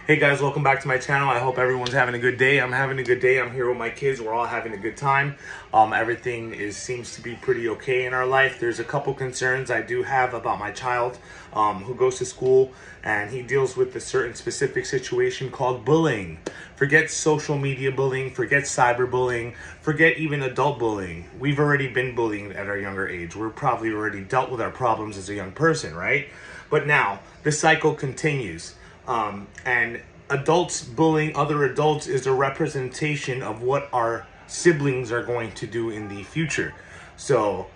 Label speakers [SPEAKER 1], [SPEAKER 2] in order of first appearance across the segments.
[SPEAKER 1] Hey guys, welcome back to my channel. I hope everyone's having a good day. I'm having a good day. I'm here with my kids. We're all having a good time. Everything seems to be pretty okay in our life. There's a couple concerns I do have about my child who goes to school, and he deals with a certain specific situation called bullying. Forget social media bullying, forget cyberbullying, forget even adult bullying. We've already been bullying at our younger age. We're probably already dealt with our problems as a young person, right? But now the cycle continues. And adults bullying other adults is a representation of what our siblings are going to do in the future. So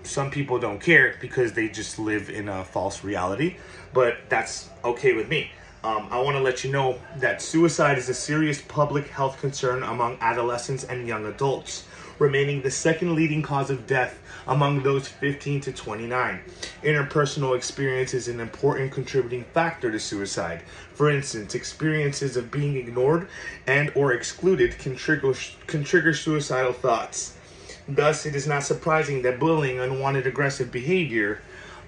[SPEAKER 1] some people don't care because they just live in a false reality, but that's okay with me. I want to let you know that suicide is a serious public health concern among adolescents and young adults, remaining the second leading cause of death among those 15 to 29. Interpersonal experience is an important contributing factor to suicide. For instance, experiences of being ignored and or excluded can trigger suicidal thoughts. Thus, it is not surprising that bullying, unwanted aggressive behavior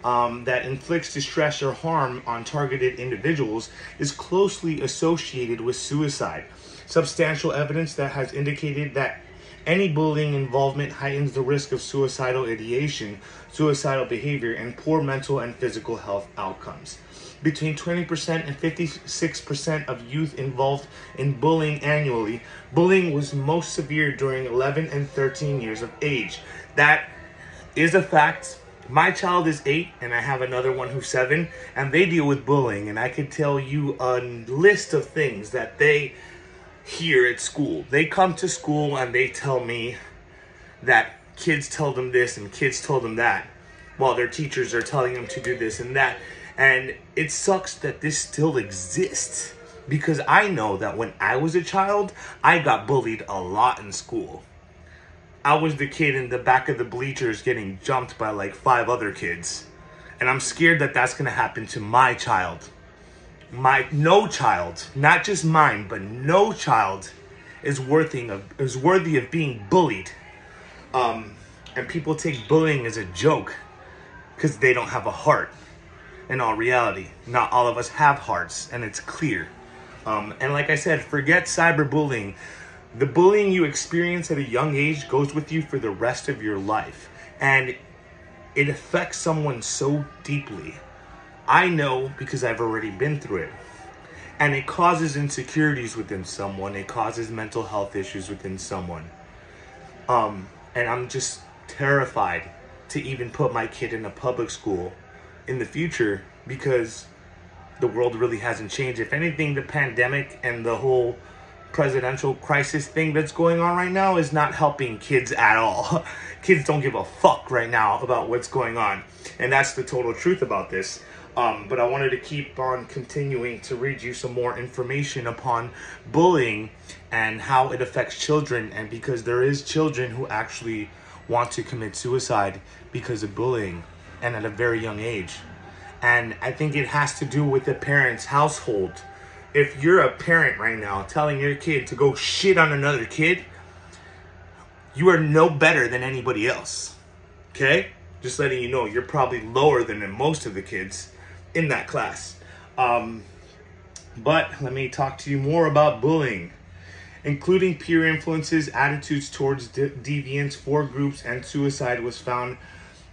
[SPEAKER 1] that inflicts distress or harm on targeted individuals is closely associated with suicide. Substantial evidence that has indicated that any bullying involvement heightens the risk of suicidal ideation, suicidal behavior, and poor mental and physical health outcomes. Between 20% and 56% of youth involved in bullying annually. Bullying was most severe during 11 and 13 years of age. That is a fact. My child is 8 and I have another one who's 7, and they deal with bullying, and I could tell you a list of things that they hear at school. They come to school and they tell me that kids tell them this and kids told them that, while their teachers are telling them to do this and that. And it sucks that this still exists, because I know that when I was a child, I got bullied a lot in school. I was the kid in the back of the bleachers getting jumped by like 5 other kids. And I'm scared that that's going to happen to my child. No child, not just mine, but no child is worthy of being bullied. And people take bullying as a joke because they don't have a heart. In all reality, not all of us have hearts, and it's clear. And like I said, forget cyberbullying. The bullying you experience at a young age goes with you for the rest of your life, and it affects someone so deeply. I know because I've already been through it. And it causes insecurities within someone. It causes mental health issues within someone. And I'm just terrified to even put my kid in a public school in the future, because the world really hasn't changed. If anything, the pandemic and the whole presidential crisis thing that's going on right now is not helping kids at all. Kids don't give a fuck right now about what's going on. And that's the total truth about this. But I wanted to keep on continuing to read you some more information upon bullying and how it affects children. And because there is children who actually want to commit suicide because of bullying, and at a very young age. And I think it has to do with the parent's household. If you're a parent right now telling your kid to go shit on another kid, you are no better than anybody else. Okay? Just letting you know, you're probably lower than most of the kids in that class. But let me talk to you more about bullying, including peer influences, attitudes towards deviance, 4 groups, and suicide was found.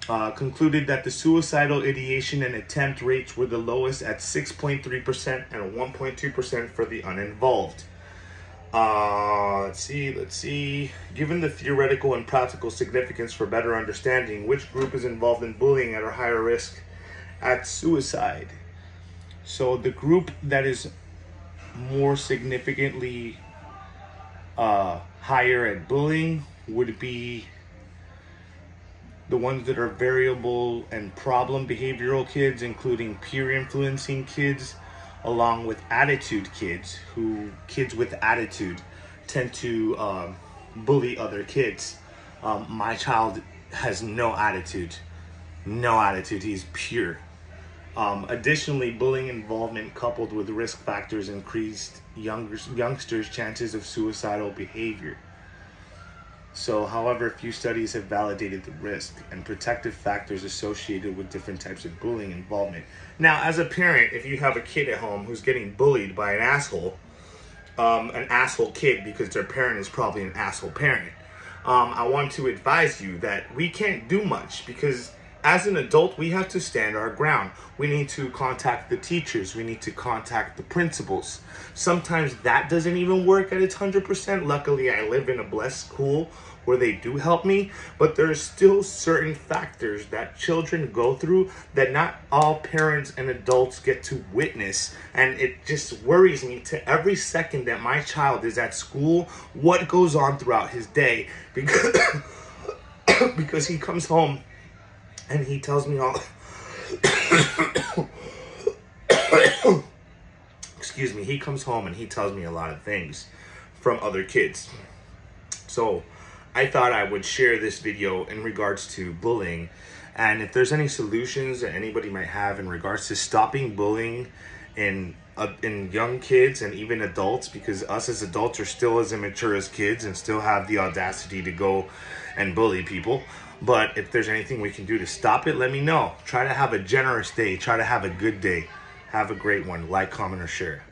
[SPEAKER 1] Concluded that the suicidal ideation and attempt rates were the lowest at 6.3% and 1.2% for the uninvolved. Let's see. Given the theoretical and practical significance for better understanding which group is involved in bullying at a higher risk at suicide. So the group that is more significantly higher at bullying would be the ones that are variable and problem behavioral kids, including peer influencing kids, along with attitude kids, kids with attitude tend to bully other kids. My child has no attitude. He's pure. Additionally, bullying involvement coupled with risk factors increased youngsters' chances of suicidal behavior. So, however, few studies have validated the risk and protective factors associated with different types of bullying involvement. Now, as a parent, if you have a kid at home who's getting bullied by an asshole kid because their parent is probably an asshole parent, I want to advise you that we can't do much because as an adult, we have to stand our ground. We need to contact the teachers. We need to contact the principals. Sometimes that doesn't even work at its 100%. Luckily, I live in a blessed school where they do help me, but there's still certain factors that children go through that not all parents and adults get to witness. And it just worries me to every second that my child is at school, what goes on throughout his day, because, because he comes home and he tells me all excuse me, he comes home and he tells me a lot of things from other kids. So I thought I would share this video in regards to bullying, and if there's any solutions that anybody might have in regards to stopping bullying in young kids and even adults, because us as adults are still as immature as kids and still have the audacity to go and bully people. But if there's anything we can do to stop it, let me know. Try to have a generous day. Try to have a good day. Have a great one. Like, comment, or share.